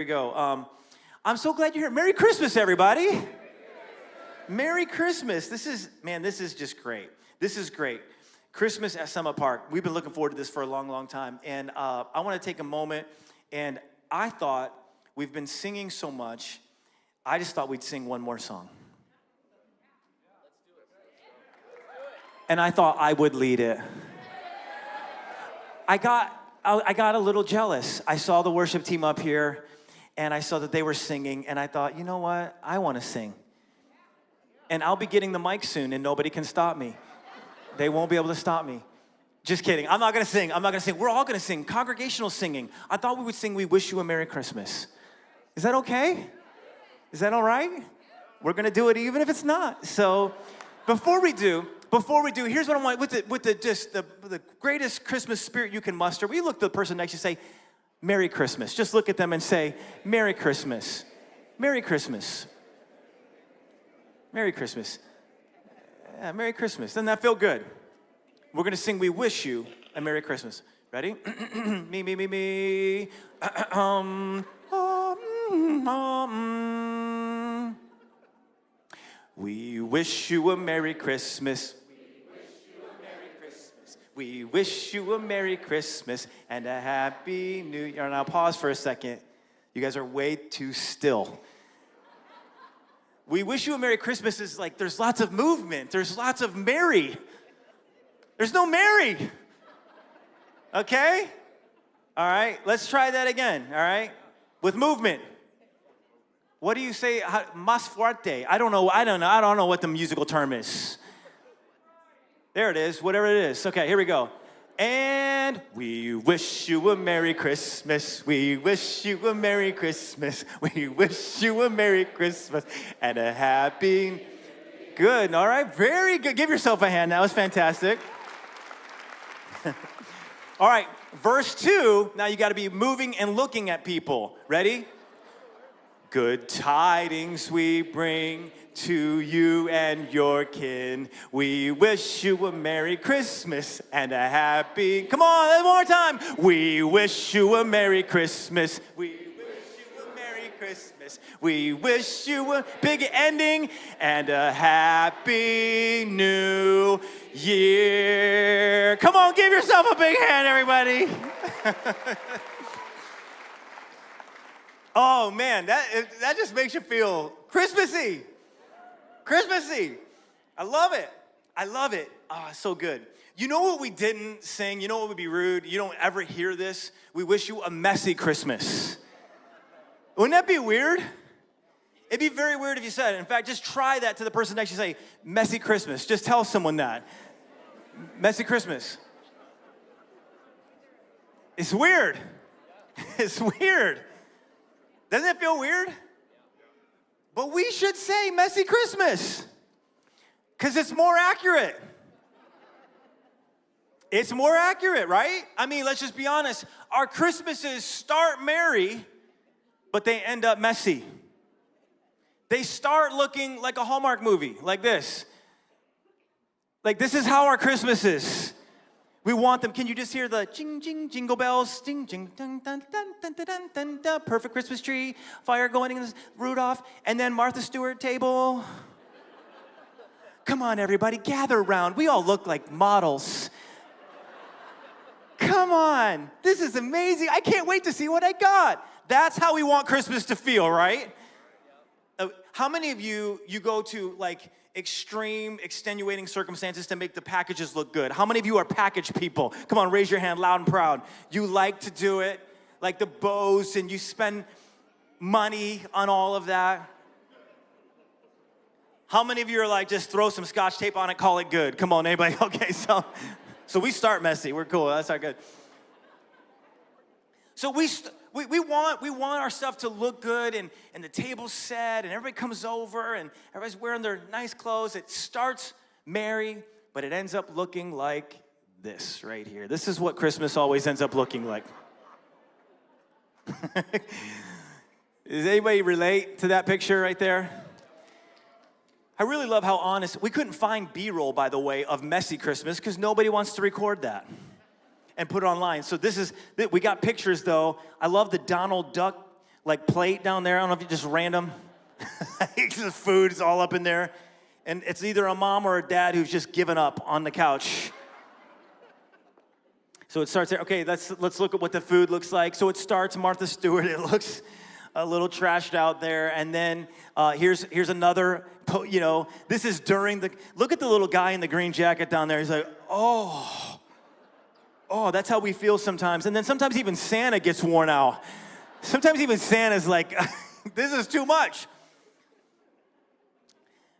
Here we go. I'm so glad you're here. Merry Christmas, everybody. Merry Christmas. This is just great. This is great. Christmas at Summit Park. We've been looking forward to this for a long, long time. And I want to take a moment, and I thought we've been singing so much, I just thought we'd sing one more song. And I thought I would lead it. I got a little jealous. I saw the worship team up here, and I saw that they were singing, and I thought, you know what? I want to sing. And I'll be getting the mic soon, and nobody can stop me. They won't be able to stop me. Just kidding. I'm not going to sing. We're all going to sing. Congregational singing. I thought we would sing We Wish You a Merry Christmas. Is that okay? Is that all right? We're going to do it even if it's not. So before we do, here's what I want. With the greatest Christmas spirit you can muster, will you look at the person next to you and say, Merry Christmas. Just look at them and say, Merry Christmas. Merry Christmas. Merry Christmas. Yeah, Merry Christmas. Doesn't that feel good? We're going to sing We Wish You a Merry Christmas. Ready? me. We wish you a Merry Christmas. We wish you a Merry Christmas and a Happy New Year. Now pause for a second. You guys are way too still. We wish you a Merry Christmas is like there's lots of movement. There's lots of Merry. There's no Mary. Okay? All right, let's try that again, all right? With movement. What do you say? Más fuerte. I don't know what the musical term is. There it is, whatever it is. Okay, here we go. And we wish you a Merry Christmas. We wish you a Merry Christmas. We wish you a Merry Christmas and a happy... Good, all right, very good. Give yourself a hand, that was fantastic. All right, verse 2, now you gotta be moving and looking at people. Ready? Good tidings we bring to you and your kin. We wish you a Merry Christmas and a happy... Come on, one more time. We wish you a Merry Christmas. We wish you a Merry Christmas. We wish you a big ending and a Happy New Year. Come on, give yourself a big hand, everybody. Oh, man, that just makes you feel Christmassy. Christmassy. I love it. I love it. Oh, it's so good. You know what we didn't sing? You know what would be rude? You don't ever hear this. We wish you a messy Christmas. Wouldn't that be weird? It'd be very weird if you said it. In fact, just try that to the person next to you. Say, messy Christmas. Just tell someone that. Messy Christmas. It's weird. It's weird. Doesn't it feel weird? But we should say messy Christmas because it's more accurate. It's more accurate, right? I mean, let's just be honest. Our Christmases start merry, but they end up messy. They start looking like a Hallmark movie, like this. Like this is how our Christmas is. We want them. Can you just hear the jing, jing, jingle bells? Jing, jing, dun, dun, dun, dun, dun, dun, dun, dun. Perfect Christmas tree, fire going in, Rudolph, and then Martha Stewart table. Come on, everybody, gather around. We all look like models. Come on. This is amazing. I can't wait to see what I got. That's how we want Christmas to feel, right? How many of you go to, like, extreme extenuating circumstances to make the packages look good? How many of you are package people? Come on, raise your hand loud and proud. You like to do it, like the bows, and you spend money on all of that. How many of you are like, just throw some scotch tape on it, call it good? Come on, anybody? Okay, so we start messy. We're cool. That's not good. So we want our stuff to look good, and the table's set, and everybody comes over, and everybody's wearing their nice clothes. It starts merry, but it ends up looking like this right here. This is what Christmas always ends up looking like. Does anybody relate to that picture right there? I really love how honest. We couldn't find B-roll, by the way, of messy Christmas because nobody wants to record that and put it online. So we got pictures though. I love the Donald Duck like plate down there. I don't know if it's just random. The food is all up in there. And it's either a mom or a dad who's just given up on the couch. So it starts there. Okay, let's look at what the food looks like. So it starts Martha Stewart. It looks a little trashed out there. And then here's another, this is during look at the little guy in the green jacket down there. He's like, oh, that's how we feel sometimes. And then sometimes even Santa gets worn out. Sometimes even Santa's like, this is too much.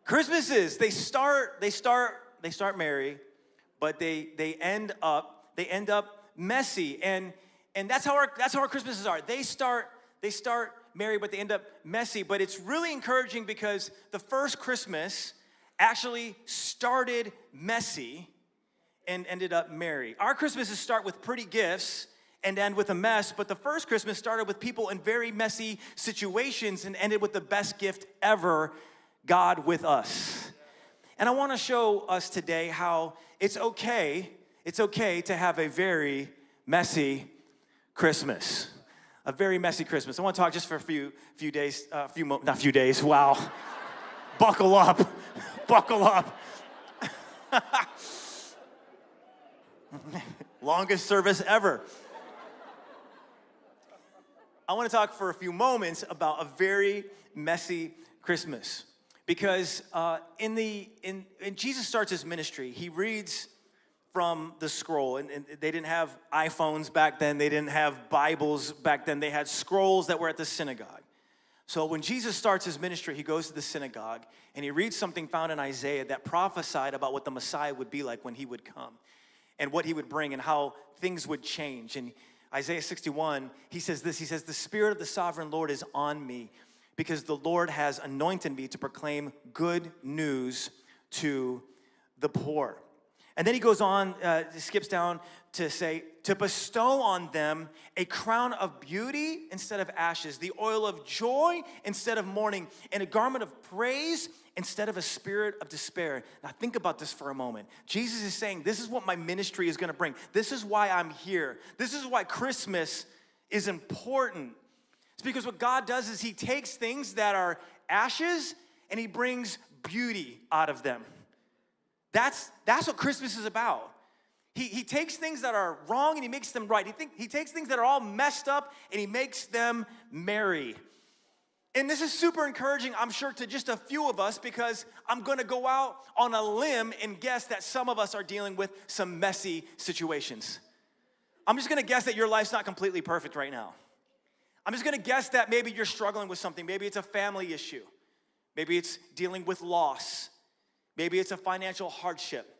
Christmases, they start merry, but they end up messy. And that's how our Christmases are. They start merry, but they end up messy. But it's really encouraging because the first Christmas actually started messy and ended up merry. Our Christmases start with pretty gifts and end with a mess, but the first Christmas started with people in very messy situations and ended with the best gift ever, God with us. And I want to show us today how it's okay to have a very messy Christmas. A very messy Christmas. I want to talk just for a few days, not few days, wow. Buckle up. Longest service ever. I want to talk for a few moments about a very messy Christmas. Because when Jesus starts his ministry, he reads from the scroll. And they didn't have iPhones back then. They didn't have Bibles back then. They had scrolls that were at the synagogue. So when Jesus starts his ministry, he goes to the synagogue and he reads something found in Isaiah that prophesied about what the Messiah would be like when he would come and what he would bring and how things would change. And Isaiah 61, he says this, the Spirit of the Sovereign Lord is on me because the Lord has anointed me to proclaim good news to the poor. And then he goes on, skips down to say, to bestow on them a crown of beauty instead of ashes, the oil of joy instead of mourning, and a garment of praise instead of a spirit of despair. Now think about this for a moment. Jesus is saying, this is what my ministry is gonna bring. This is why I'm here. This is why Christmas is important. It's because what God does is he takes things that are ashes and he brings beauty out of them. That's what Christmas is about. He takes things that are wrong and he makes them right. He takes things that are all messed up and he makes them merry. And this is super encouraging, I'm sure, to just a few of us because I'm going to go out on a limb and guess that some of us are dealing with some messy situations. I'm just going to guess that your life's not completely perfect right now. I'm just going to guess that maybe you're struggling with something. Maybe it's a family issue. Maybe it's dealing with loss. Maybe it's a financial hardship.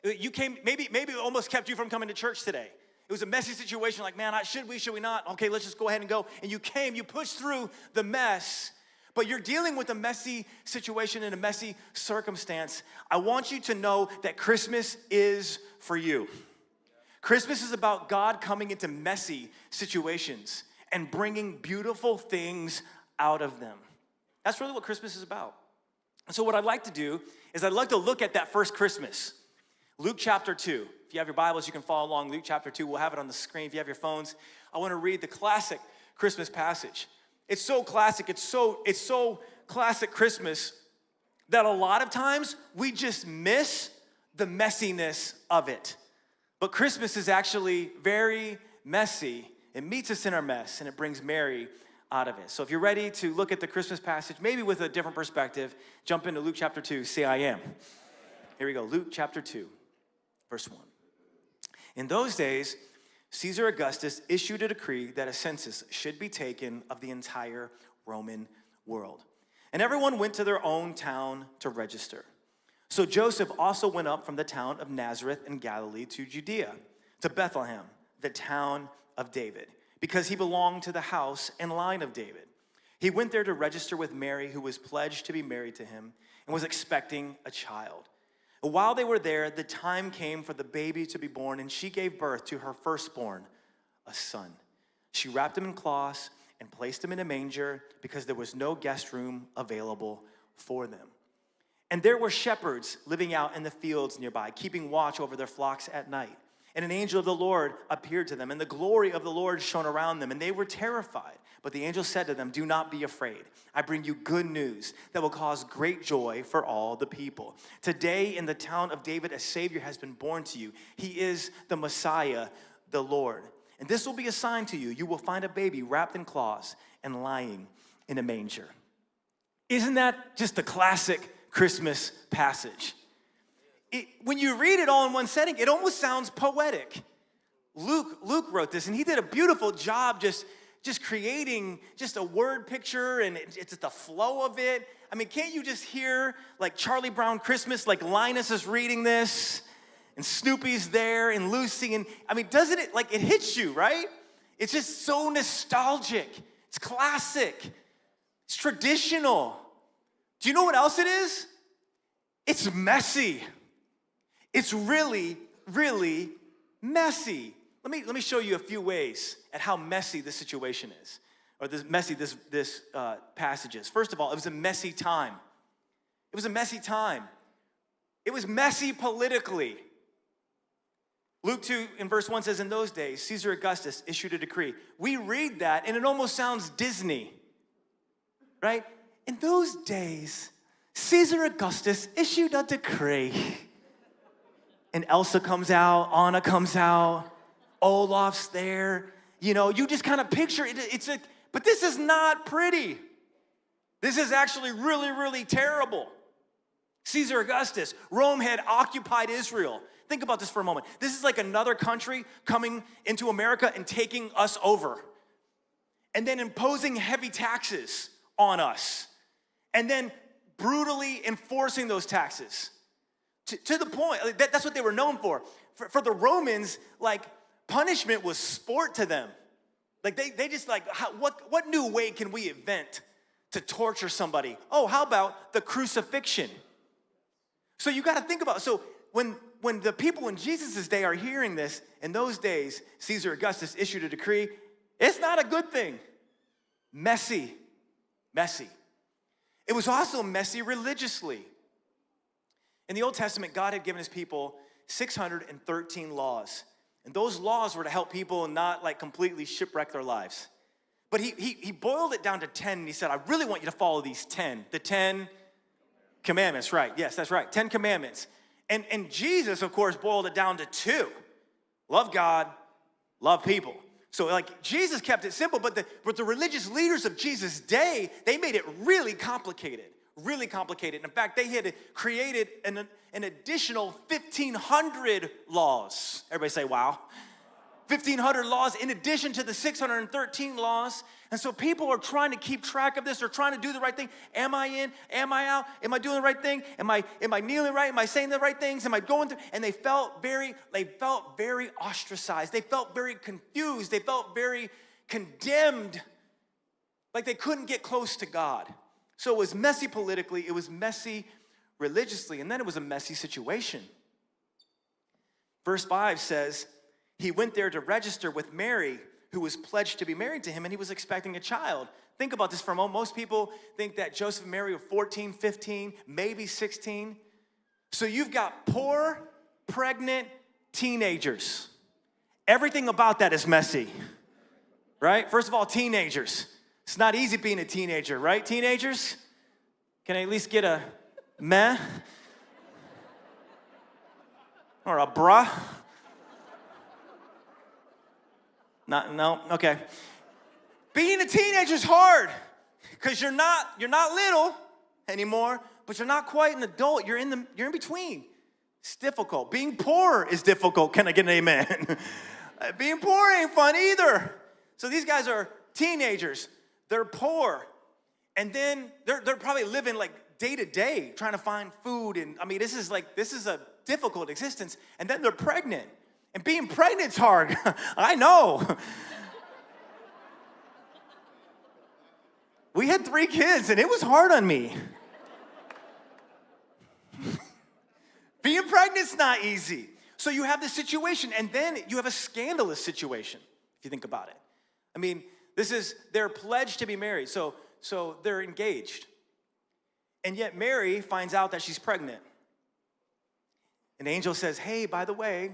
Maybe it almost kept you from coming to church today. It was a messy situation, like, man, should we not? Okay, let's just go ahead and go. And you pushed through the mess, but you're dealing with a messy situation and a messy circumstance. I want you to know that Christmas is for you. Christmas is about God coming into messy situations and bringing beautiful things out of them. That's really what Christmas is about. So what I'd like to do is I'd like to look at that first Christmas. Luke chapter 2. If you have your Bibles, you can follow along. Luke chapter 2. We'll have it on the screen. If you have your phones, I want to read the classic Christmas passage. It's so classic. It's so classic Christmas that a lot of times we just miss the messiness of it. But Christmas is actually very messy. It meets us in our mess, and it brings Mary out of it. So if you're ready to look at the Christmas passage, maybe with a different perspective, jump into Luke chapter 2, say I am. Here we go, Luke chapter 2, verse 1. In those days, Caesar Augustus issued a decree that a census should be taken of the entire Roman world. And everyone went to their own town to register. So Joseph also went up from the town of Nazareth in Galilee to Judea, to Bethlehem, the town of David, because he belonged to the house and line of David. He went there to register with Mary, who was pledged to be married to him and was expecting a child. While they were there, the time came for the baby to be born, and she gave birth to her firstborn, a son. She wrapped him in cloths and placed him in a manger because there was no guest room available for them. And there were shepherds living out in the fields nearby, keeping watch over their flocks at night. And an angel of the Lord appeared to them, and the glory of the Lord shone around them, and they were terrified. But the angel said to them, "Do not be afraid. I bring you good news that will cause great joy for all the people. Today in the town of David, a Savior has been born to you. He is the Messiah, the Lord. And this will be a sign to you. You will find a baby wrapped in cloths and lying in a manger." Isn't that just a classic Christmas passage? When you read it all in one setting, it almost sounds poetic. Luke wrote this, and he did a beautiful job just creating just a word picture, and it's the flow of it. I mean, can't you just hear like Charlie Brown Christmas, like Linus is reading this, and Snoopy's there, and Lucy, and I mean, doesn't it, like, it hits you, right? It's just so nostalgic. It's classic. It's traditional. Do you know what else it is? It's messy. It's really, really messy. Let me show you a few ways at how messy this situation is, or this passage is. First of all, it was a messy time. It was a messy time. It was messy politically. Luke 2 in verse 1 says, "In those days, Caesar Augustus issued a decree." We read that, and it almost sounds Disney, right? In those days, Caesar Augustus issued a decree. And Elsa comes out, Anna comes out, Olaf's there. You know, you just kind of picture it. But this is not pretty. This is actually really, really terrible. Caesar Augustus, Rome had occupied Israel. Think about this for a moment. This is like another country coming into America and taking us over. And then imposing heavy taxes on us. And then brutally enforcing those taxes. To the point, that's what they were known for. For the Romans, like, punishment was sport to them. Like, they just like, what new way can we invent to torture somebody? Oh, how about the crucifixion? So you got to think about, so when the people in Jesus' day are hearing this, in those days, Caesar Augustus issued a decree. It's not a good thing. Messy. It was also messy religiously. In the Old Testament, God had given his people 613 laws. And those laws were to help people not like completely shipwreck their lives. But he boiled it down to 10, and he said, I really want you to follow these 10. The 10 commandments, right? Yes, that's right, 10 commandments. And Jesus, of course, boiled it down to 2. Love God, love people. So like Jesus kept it simple, but the religious leaders of Jesus' day, they made it really complicated. Really complicated. In fact, they had created an additional 1,500 laws. Everybody say, wow. 1,500 laws in addition to the 613 laws. And so people are trying to keep track of this. They're trying to do the right thing. Am I in? Am I out? Am I doing the right thing? Am I kneeling right? Am I saying the right things? Am I going through? And they felt very ostracized. They felt very confused. They felt very condemned. Like they couldn't get close to God. So it was messy politically, it was messy religiously, and then it was a messy situation. Verse 5 says, he went there to register with Mary, who was pledged to be married to him, and he was expecting a child. Think about this for a moment. Most people think that Joseph and Mary were 14, 15, maybe 16. So you've got poor, pregnant teenagers. Everything about that is messy, right? First of all, teenagers. It's not easy being a teenager, right, teenagers? Can I at least get a meh? Or a bruh? No, okay. Being a teenager is hard because you're not little anymore, but you're not quite an adult. You're in between. It's difficult. Being poor is difficult. Can I get an amen? Being poor ain't fun either. So these guys are teenagers. They're poor, and then they're probably living like day to day, trying to find food, and I mean this is a difficult existence. And then they're pregnant, and being pregnant's hard. I know. We had 3 kids, and it was hard on me. Being pregnant's not easy. So you have this situation, and then you have a scandalous situation, if you think about it. I mean, they're pledged to be married, so they're engaged. And yet Mary finds out that she's pregnant. An angel says, hey, by the way,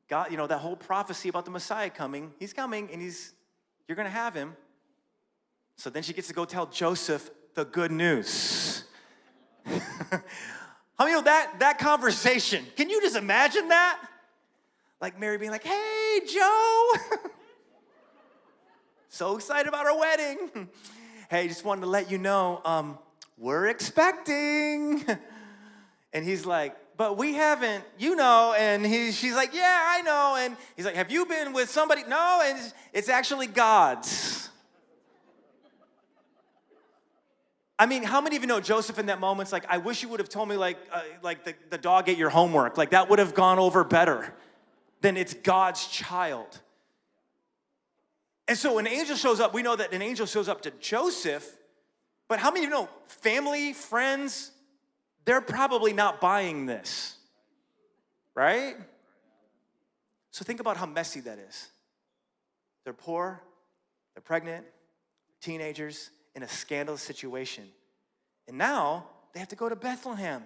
God, that whole prophecy about the Messiah coming, he's coming and you're going to have him. So then she gets to go tell Joseph the good news. How many know that conversation? Can you just imagine that? Like Mary being like, hey, Joe. So excited about our wedding. Hey, just wanted to let you know, we're expecting. And he's like, but we haven't, and she's like, yeah, I know. And he's like, have you been with somebody? No, and it's actually God's. I mean, how many of you know Joseph in that moment's like, I wish you would have told me like the dog ate your homework. Like that would have gone over better than it's God's child. And so when an angel shows up, we know that an angel shows up to Joseph, but how many of you know family, friends, they're probably not buying this, right? So think about how messy that is. They're poor, they're pregnant, teenagers, in a scandalous situation. And now they have to go to Bethlehem.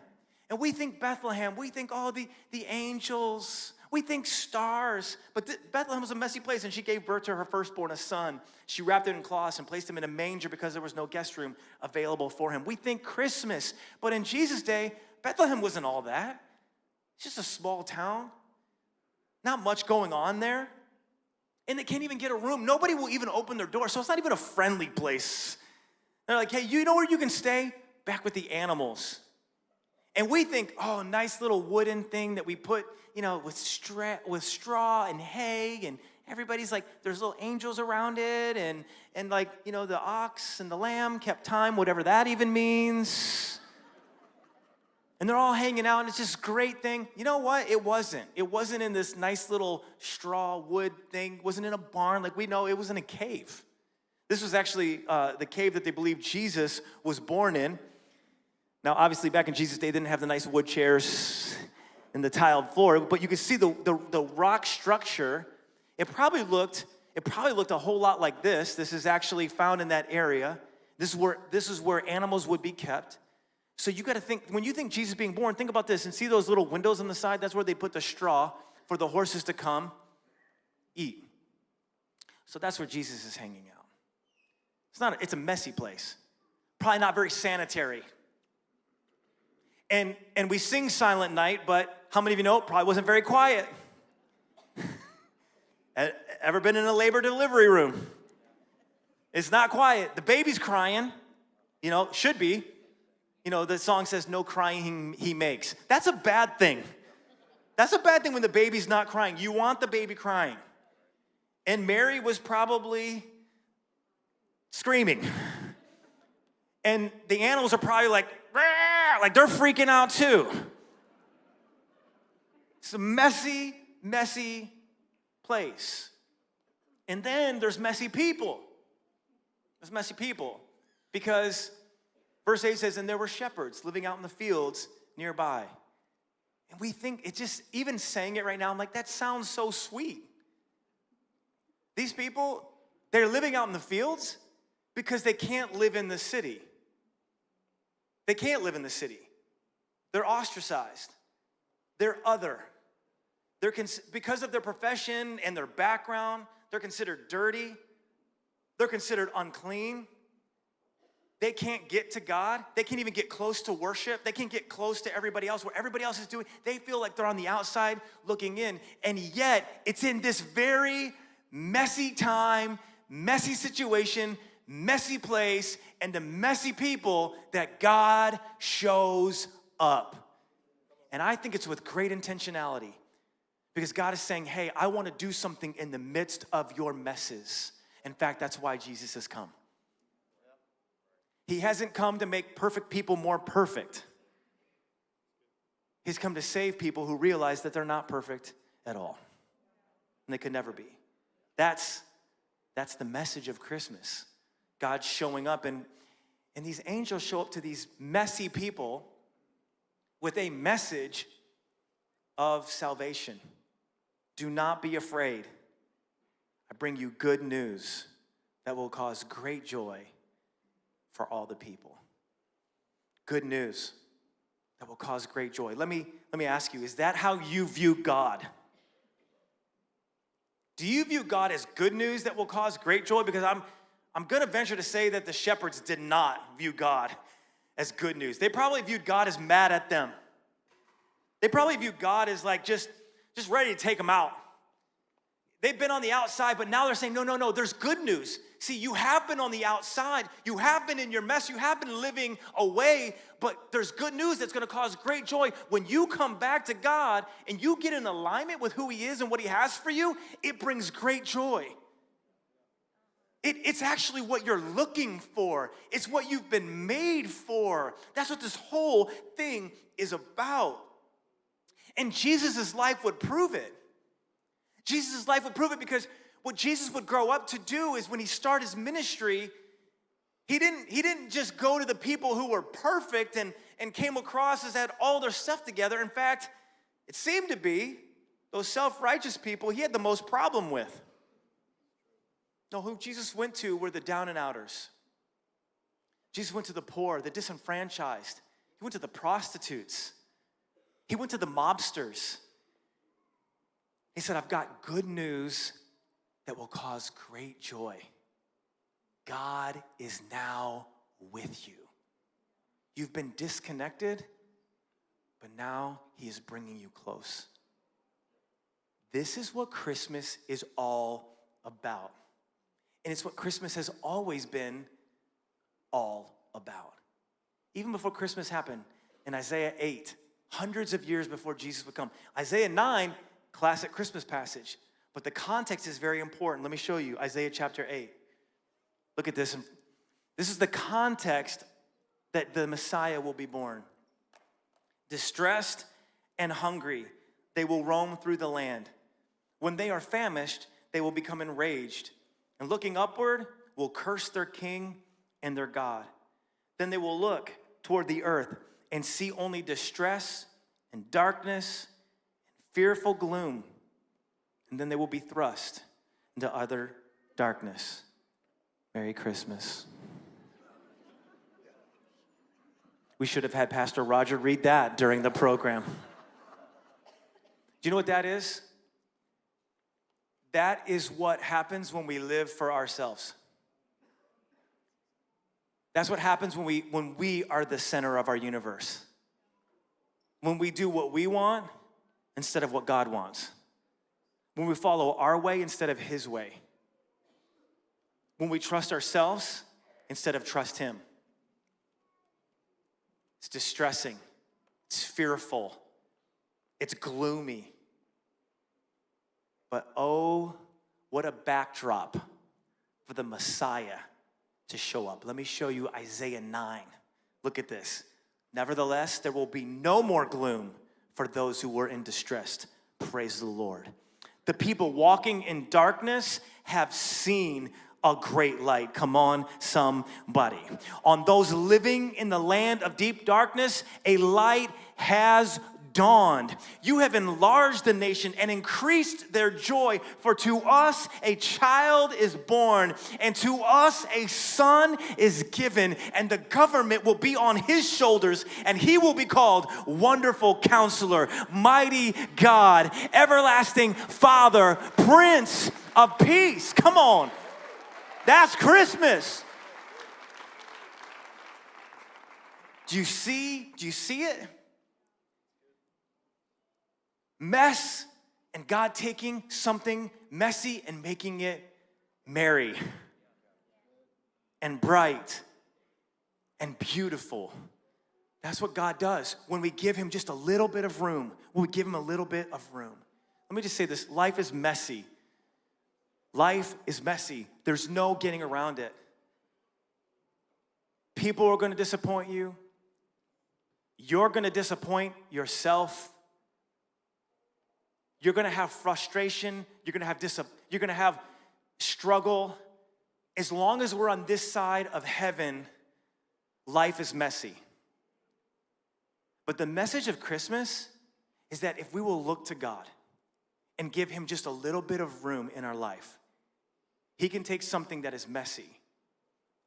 And we think Bethlehem, we think all the angels, we think stars. But Bethlehem was a messy place, and she gave birth to her firstborn, a son. She wrapped it in cloths and placed him in a manger because there was no guest room available for him. We think Christmas, but in Jesus' day, Bethlehem wasn't all that. It's just a small town. Not much going on there. And they can't even get a room. Nobody will even open their door, so it's not even a friendly place. They're like, hey, you know where you can stay? Back with the animals. And we think, oh, nice little wooden thing that we put, with straw and hay, and everybody's like, there's little angels around it, and like, the ox and the lamb kept time, whatever that even means. And they're all hanging out, and it's this great thing. You know what? It wasn't. It wasn't in this nice little straw wood thing. It wasn't in a barn like we know. It was in a cave. This was actually the cave that they believe Jesus was born in. Now, obviously, back in Jesus' day, they didn't have the nice wood chairs and the tiled floor, but you could see the rock structure. It probably looked a whole lot like this. This is actually found in that area. This is where animals would be kept. So you got to think, when you think Jesus being born, think about this and see those little windows on the side. That's where they put the straw for the horses to come eat. So that's where Jesus is hanging out. It's a messy place. Probably not very sanitary. And we sing Silent Night, but how many of you know it probably wasn't very quiet? Ever been in a labor delivery room? It's not quiet. The baby's crying, should be. The song says, no crying he makes. That's a bad thing. That's a bad thing when the baby's not crying. You want the baby crying. And Mary was probably screaming. And the animals are probably like they're freaking out too. It's a messy, messy place. And then there's messy people. There's messy people. Because verse 8 says, and there were shepherds living out in the fields nearby. And we think, even saying it right now, I'm like, that sounds so sweet. These people, they're living out in the fields because they can't live in the city. They can't live in the city. They're ostracized. They're other. Because of their profession and their background, they're considered dirty. They're considered unclean. They can't get to God. They can't even get close to worship. They can't get close to everybody else. What everybody else is doing, they feel like they're on the outside looking in. And yet, it's in this very messy time, messy situation, messy place, and the messy people that God shows up. And I think it's with great intentionality, because God is saying, hey, I want to do something in the midst of your messes. In fact, that's why Jesus has come. He hasn't come to make perfect people more perfect. He's come to save people who realize that they're not perfect at all. And they could never be. That's the message of Christmas. God showing up, and these angels show up to these messy people with a message of salvation. Do not be afraid. I bring you good news that will cause great joy for all the people. Good news that will cause great joy. Let me ask you, is that how you view God? Do you view God as good news that will cause great joy? Because I'm going to venture to say that the shepherds did not view God as good news. They probably viewed God as mad at them. They probably viewed God as like just ready to take them out. They've been on the outside, but now they're saying, no, there's good news. See, you have been on the outside. You have been in your mess. You have been living away, but there's good news that's going to cause great joy. When you come back to God and you get in alignment with who he is and what he has for you, it brings great joy. It's actually what you're looking for. It's what you've been made for. That's what this whole thing is about. And Jesus' life would prove it. Jesus' life would prove it, because what Jesus would grow up to do is when he started his ministry, he didn't just go to the people who were perfect and came across as had all their stuff together. In fact, it seemed to be those self-righteous people he had the most problem with. No, who Jesus went to were the down and outers. Jesus went to the poor, the disenfranchised. He went to the prostitutes. He went to the mobsters. He said, I've got good news that will cause great joy. God is now with you. You've been disconnected, but now he is bringing you close. This is what Christmas is all about. And it's what Christmas has always been all about. Even before Christmas happened, in Isaiah 8, hundreds of years before Jesus would come. Isaiah 9, classic Christmas passage. But the context is very important. Let me show you Isaiah chapter 8. Look at this. This is the context that the Messiah will be born. Distressed and hungry, they will roam through the land. When they are famished, they will become enraged. And looking upward, will curse their king and their God. Then they will look toward the earth and see only distress and darkness and fearful gloom. And then they will be thrust into utter darkness. Merry Christmas. We should have had Pastor Roger read that during the program. Do you know what that is? That is what happens when we live for ourselves. That's what happens when we are the center of our universe. When we do what we want instead of what God wants. When we follow our way instead of his way. When we trust ourselves instead of trust him. It's distressing. It's fearful. It's gloomy. But oh, what a backdrop for the Messiah to show up. Let me show you Isaiah 9. Look at this. Nevertheless, there will be no more gloom for those who were in distress. Praise the Lord. The people walking in darkness have seen a great light. Come on, somebody. On those living in the land of deep darkness, a light has dawned. You have enlarged the nation and increased their joy, for to us a child is born, and to us a son is given, and the government will be on his shoulders, and he will be called Wonderful Counselor, Mighty God, Everlasting Father, Prince of Peace. Come on. That's Christmas. Do you see it? Mess and God taking something messy and making it merry and bright and beautiful. That's what God does when we give him just a little bit of room. When we give him a little bit of room. Let me just say this, life is messy. Life is messy. There's no getting around it. People are going to disappoint you. You're going to disappoint yourself. You're going to have frustration. You're going to have struggle. As long as we're on this side of heaven, life is messy. But the message of Christmas is that if we will look to God and give him just a little bit of room in our life, he can take something that is messy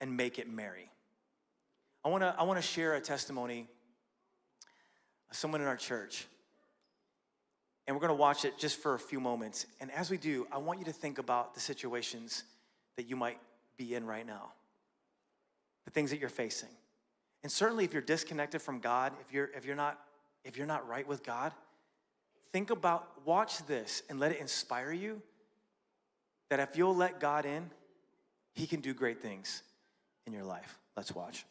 and make it merry. I want to share a testimony of someone in our church. And we're going to watch it just for a few moments. And as we do, I want you to think about the situations that you might be in right now, the things that you're facing. And certainly if you're disconnected from God, if you're not right with God, watch this and let it inspire you that if you'll let God in, he can do great things in your life. Let's watch.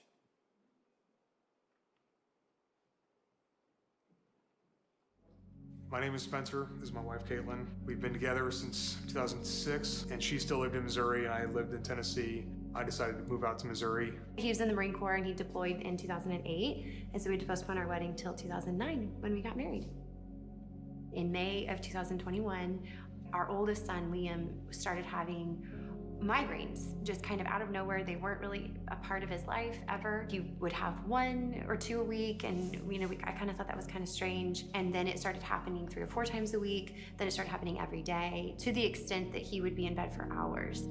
My name is Spencer. This is my wife, Caitlin. We've been together since 2006, and she still lived in Missouri, and I lived in Tennessee. I decided to move out to Missouri. He was in the Marine Corps, and he deployed in 2008, and so we had to postpone our wedding till 2009 when we got married. In May of 2021, our oldest son, Liam, started having migraines, just kind of out of nowhere. They weren't really a part of his life ever. He would have 1 or 2 a week, and I kind of thought that was kind of strange. And then it started happening 3 or 4 times a week. Then it started happening every day, to the extent that he would be in bed for hours.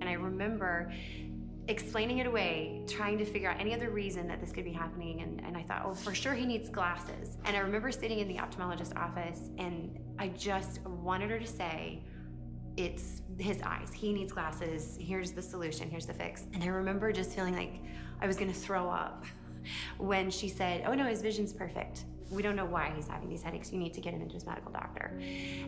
And I remember explaining it away, trying to figure out any other reason that this could be happening. And I thought, oh, for sure he needs glasses. And I remember sitting in the ophthalmologist's office, and I just wanted her to say, it's his eyes. He needs glasses. Here's the solution. Here's the fix. And I remember just feeling like I was going to throw up when she said, oh no, his vision's perfect. We don't know why he's having these headaches. You need to get him into his medical doctor.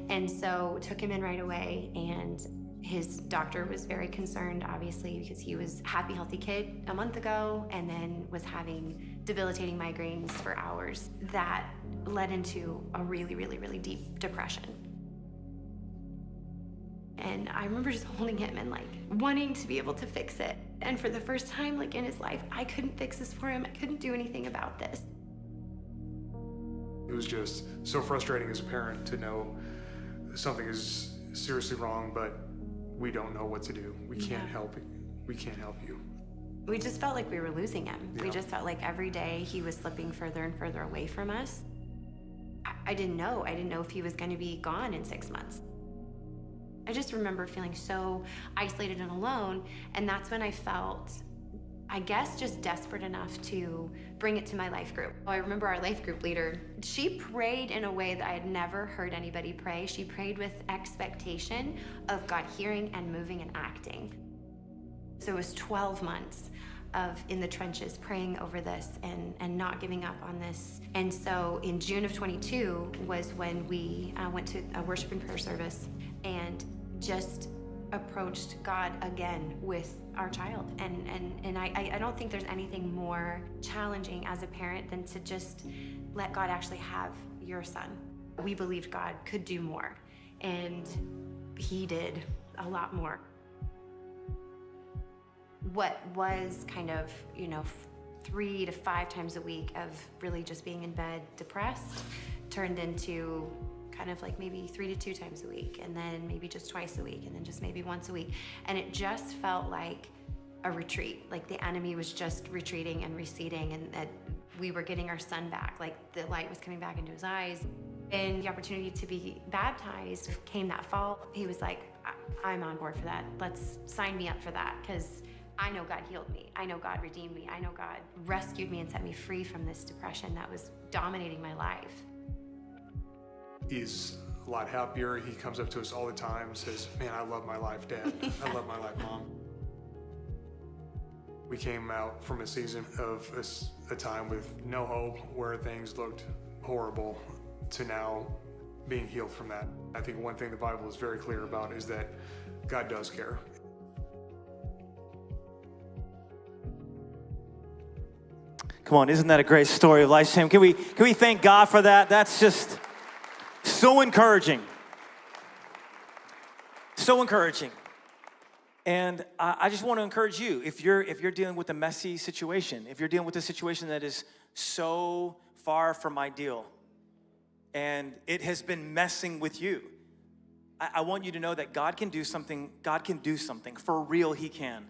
And so took him in right away, and his doctor was very concerned, obviously, because he was a happy, healthy kid a month ago and then was having debilitating migraines for hours. That led into a really, really, really deep depression. And I remember just holding him and wanting to be able to fix it. And for the first time in his life, I couldn't fix this for him. I couldn't do anything about this. It was just so frustrating as a parent to know something is seriously wrong, but we don't know what to do. We can't help you. We can't help you. We just felt like we were losing him. Yeah. We just felt like every day he was slipping further and further away from us. I didn't know. I didn't know if he was going to be gone in 6 months. I just remember feeling so isolated and alone, and that's when I felt, I guess, just desperate enough to bring it to my life group. I remember our life group leader, she prayed in a way that I had never heard anybody pray. She prayed with expectation of God hearing and moving and acting. So it was 12 months of in the trenches praying over this and not giving up on this. And so in June of 22 was when we went to a worship and prayer service and just approached God again with our child. And I don't think there's anything more challenging as a parent than to just let God actually have your son. We believed God could do more, and he did a lot more. What was kind of, 3 to 5 times a week of really just being in bed depressed turned into kind of maybe 3 to 2 times a week, and then maybe just twice a week, and then just maybe once a week. And it just felt like a retreat, like the enemy was just retreating and receding, and that we were getting our son back, like the light was coming back into his eyes. And the opportunity to be baptized came that fall. He was like, I'm on board for that. Let's sign me up for that, because I know God healed me. I know God redeemed me. I know God rescued me and set me free from this depression that was dominating my life. He's a lot happier. He comes up to us all the time, says, man, I love my life, Dad. I love my life, Mom. We came out from a season of a time with no hope, where things looked horrible, to now being healed from that. I think one thing the Bible is very clear about is that God does care. Come on, isn't that a great story of life, Sam? Can we thank God for that? That's just so encouraging. So encouraging. And I just want to encourage you, if you're dealing with a messy situation, if you're dealing with a situation that is so far from ideal, and it has been messing with you, I want you to know that God can do something. God can do something. For real, he can.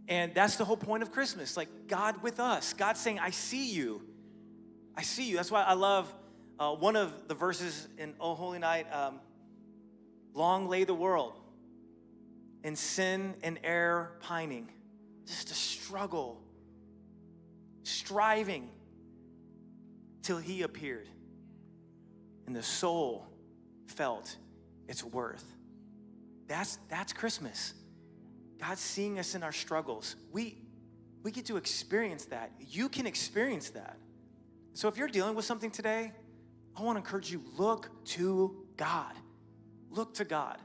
And that's the whole point of Christmas, God with us. God saying, I see you. I see you. That's why I love one of the verses in O Holy Night, long lay the world in sin and error pining, just a struggle, striving till he appeared. and the soul felt its worth. That's Christmas. God's seeing us in our struggles. We get to experience that. You can experience that. So if you're dealing with something today, I want to encourage you, look to God. Look to God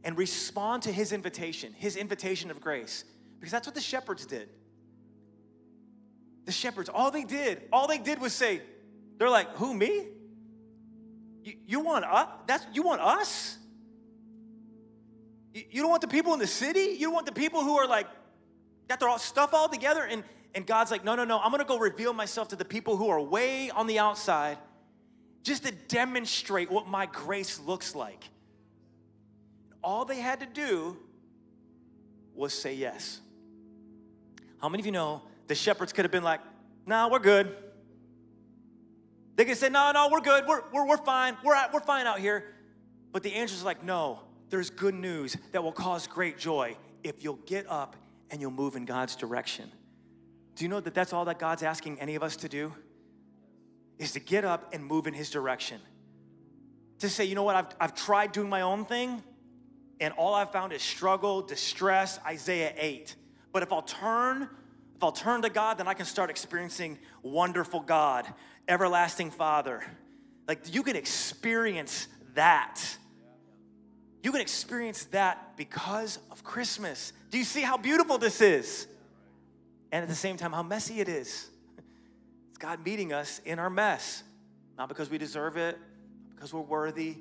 and respond to his invitation of grace, because that's what the shepherds did. The shepherds, all they did was say, they're like, who, me? You want us? You want us? You don't want the people in the city? You don't want the people who are like, got their stuff all together? And God's like, no, I'm gonna go reveal myself to the people who are way on the outside just to demonstrate what my grace looks like. All they had to do was say yes. How many of you know the shepherds could have been like, no, we're good. They could say, no, we're good. We're fine. We're fine out here. But the angel's like, no, there's good news that will cause great joy if you'll get up and you'll move in God's direction. Do you know that that's all that God's asking any of us to do? Is to get up and move in his direction. To say, you know what, I've tried doing my own thing, and all I've found is struggle, distress, Isaiah 8. But if I'll turn to God, then I can start experiencing wonderful God, everlasting Father. Like, you can experience that. You can experience that because of Christmas. Do you see how beautiful this is? And at the same time, how messy it is. It's God meeting us in our mess. Not because we deserve it, because we're worthy,